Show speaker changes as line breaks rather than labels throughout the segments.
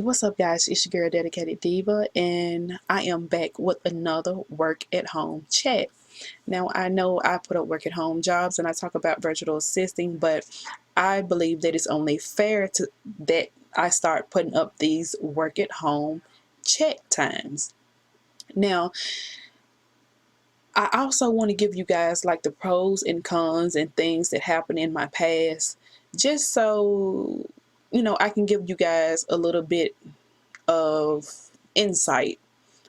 What's up, guys? It's your girl, Dedicated Diva, and I am back with another work at home chat. Now, I know I put up work at home jobs and I talk about virtual assisting, but I believe that it's only fair to that I start putting up these work at home chat times. Now, I also want to give you guys like the pros and cons and things that happened in my past, just so I can give you guys a little bit of insight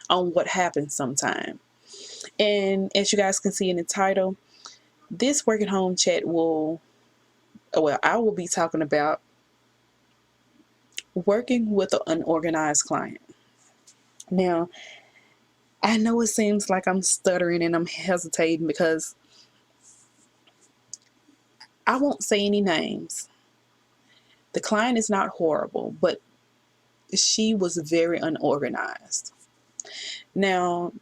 on what happens sometime. And as you guys can see in the title, this work at home chat I will be talking about working with an unorganized client. Now, I know it seems like I'm stuttering and I'm hesitating because I won't say any names. The client is not horrible, but she was very unorganized. Now,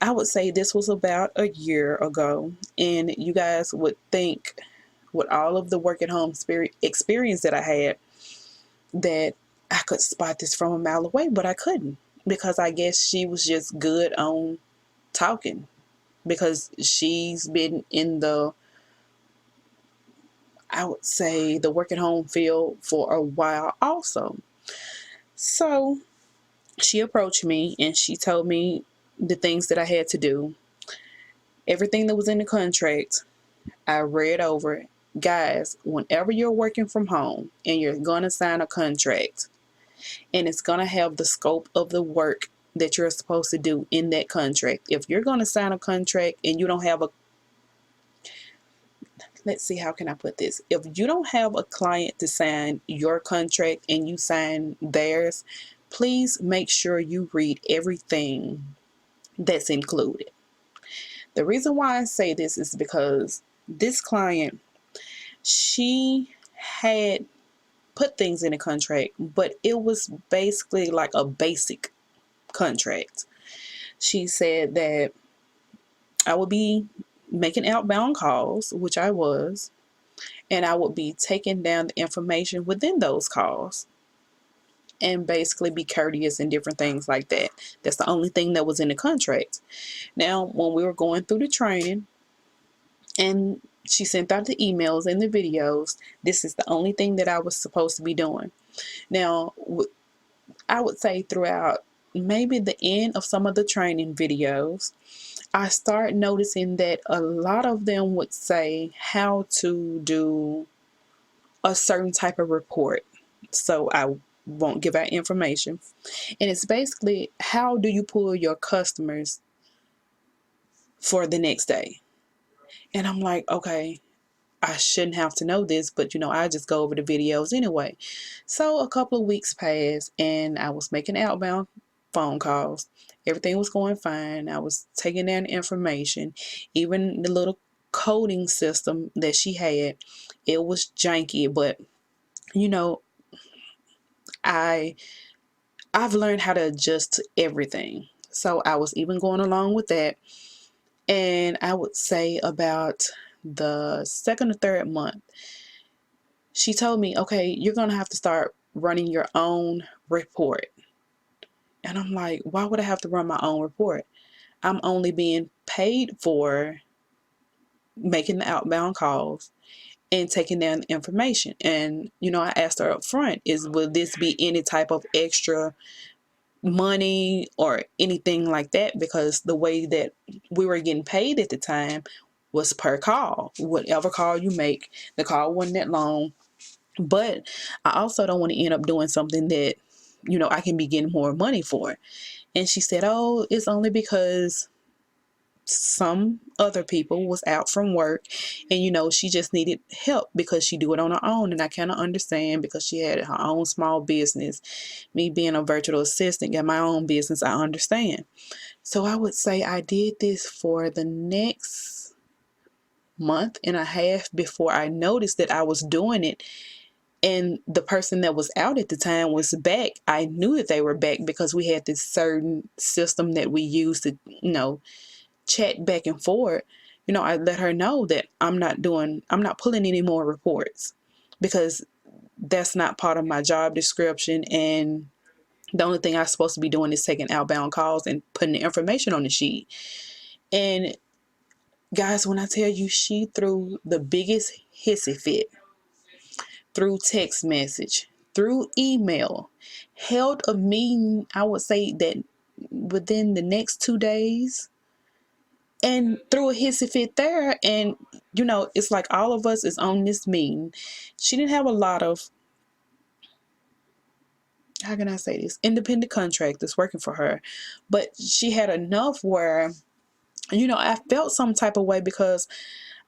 I would say this was about a year ago, and you guys would think, with all of the work at home experience that I had, that I could spot this from a mile away, but I couldn't, because I guess she was just good on talking, because she's been in I would say, the work at home field for a while also. So she approached me and she told me the things that I had to do, everything that was in the contract. I read over it. Guys, whenever you're working from home and you're going to sign a contract and it's going to have the scope of the work that you're supposed to do in that contract, if you're going to sign a contract and you don't have let's see, how can I put this? If you don't have a client to sign your contract and you sign theirs, please make sure you read everything that's included. The reason why I say this is because this client, she had put things in a contract, but it was basically like a basic contract. She said that I would be making outbound calls, which I was, and I would be taking down the information within those calls and basically be courteous and different things like that. That's the only thing that was in the contract. Now, when we were going through the training and she sent out the emails and the videos, this is the only thing that I was supposed to be doing. Now, I would say throughout maybe the end of some of the training videos, I start noticing that a lot of them would say how to do a certain type of report. So I won't give out information. And it's basically, how do you pull your customers for the next day? And I'm like, okay, I shouldn't have to know this, but I just go over the videos anyway. So a couple of weeks passed and I was making outbound phone calls. Everything was going fine. I was taking down information. Even the little coding system that she had, it was janky, but you know, I I've learned how to adjust to everything. So I was even going along with that. And I would say about the second or third month, she told me, okay, you're going to have to start running your own report. And I'm like, why would I have to run my own report? I'm only being paid for making the outbound calls and taking down the information. And, I asked her up front, will this be any type of extra money or anything like that? Because the way that we were getting paid at the time was per call. Whatever call you make, the call wasn't that long. But I also don't want to end up doing something that, I can be getting more money for. And she said, oh, it's only because some other people was out from work and she just needed help because she do it on her own. And I kind of understand, because she had her own small business. Me being a virtual assistant, got my own business, I understand. So I would say I did this for the next month and a half before I noticed that I was doing it. And the person that was out at the time was back. I knew that they were back because we had this certain system that we used to, chat back and forth. I let her know that I'm not pulling any more reports, because that's not part of my job description. And The only thing I'm supposed to be doing is taking outbound calls and putting the information on the sheet. And guys, when I tell you, she threw the biggest hissy fit through text message, through email, held a meeting, I would say that within the next 2 days, and threw a hissy fit there. And, it's like all of us is on this meeting. She didn't have a lot of, how can I say this, independent contractors working for her, but she had enough where, I felt some type of way, because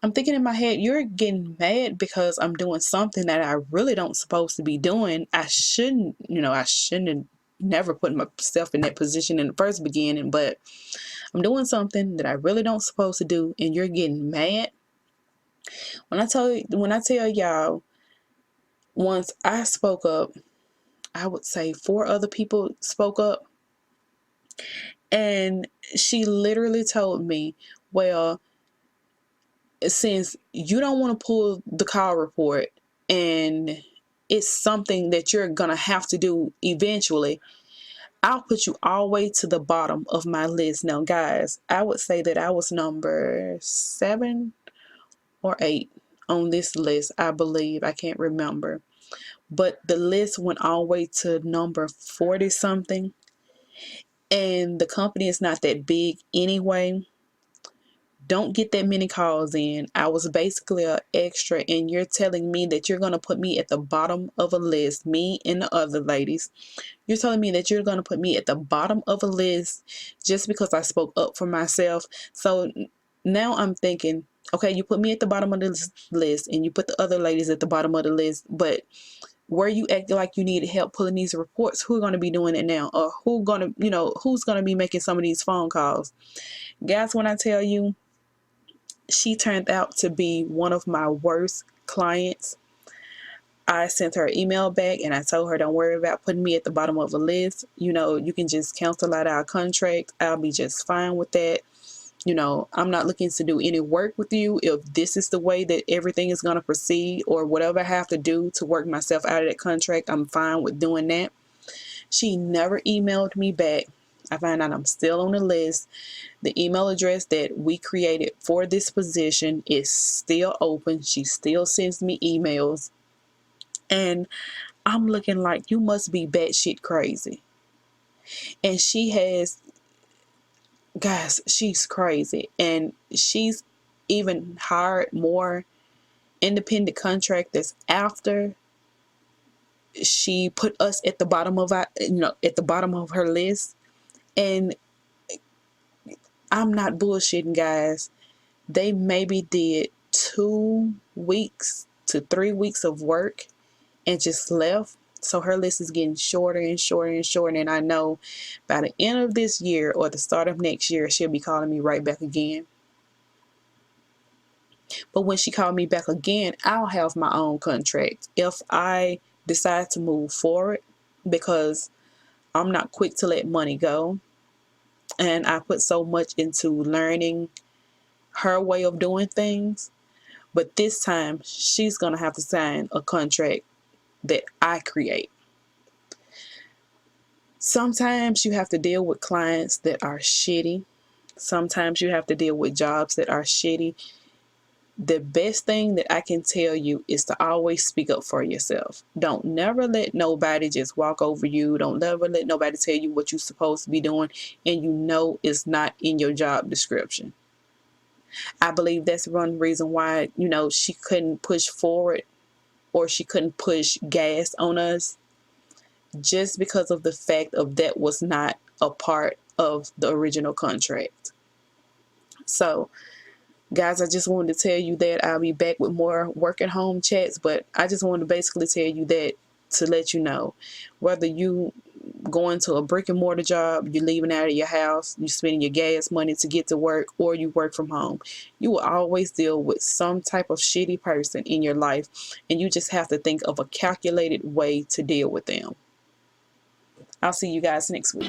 I'm thinking in my head, you're getting mad because I'm doing something that I really don't supposed to be doing. I shouldn't have never put myself in that position in the first beginning, but I'm doing something that I really don't supposed to do, and you're getting mad. When I tell y'all, once I spoke up, I would say 4 other people spoke up, and she literally told me, well, since you don't want to pull the call report and it's something that you're gonna have to do eventually, I'll put you all the way to the bottom of my list. Now guys, I would say that I was number 7 or 8 on this list, I believe. I can't remember, but the list went all the way to number 40 something, and the company is not that big anyway. Don't get that many calls in. I was basically an extra, and you're telling me that you're going to put me at the bottom of a list, me and the other ladies. You're telling me that you're going to put me at the bottom of a list just because I spoke up for myself. So now I'm thinking, okay, you put me at the bottom of the list and you put the other ladies at the bottom of the list, but where you acted like you needed help pulling these reports, who's going to be doing it now? Or who's going to be making some of these phone calls? Guys, when I tell you, she turned out to be one of my worst clients. I sent her an email back and I told her, don't worry about putting me at the bottom of a list. You can just cancel out our contract. I'll be just fine with that. I'm not looking to do any work with you. If this is the way that everything is going to proceed, or whatever I have to do to work myself out of that contract, I'm fine with doing that. She never emailed me back. I find out I'm still on the list. The email address that we created for this position is still open. She still sends me emails. And I'm looking like, you must be batshit crazy. And she has, guys, she's crazy. And she's even hired more independent contractors after she put us at the bottom of her list. And I'm not bullshitting, guys. They maybe did 2 weeks to 3 weeks of work and just left. So her list is getting shorter and shorter and shorter. And I know by the end of this year or the start of next year, she'll be calling me right back again. But when she called me back again, I'll have my own contract if I decide to move forward, because I'm not quick to let money go. And I put so much into learning her way of doing things. But this time, she's going to have to sign a contract that I create. Sometimes you have to deal with clients that are shitty. Sometimes you have to deal with jobs that are shitty. The best thing that I can tell you is to always speak up for yourself. Don't never let nobody just walk over you. Don't never let nobody tell you what you're supposed to be doing and it's not in your job description. I believe that's one reason why, she couldn't push forward, or she couldn't push gas on us, just because of the fact of that was not a part of the original contract. So guys, I just wanted to tell you that I'll be back with more work at home chats, but I just wanted to basically tell you that to let you know, whether you going to a brick and mortar job, you're leaving out of your house, you're spending your gas money to get to work, or you work from home, you will always deal with some type of shitty person in your life, and you just have to think of a calculated way to deal with them. I'll see you guys next week.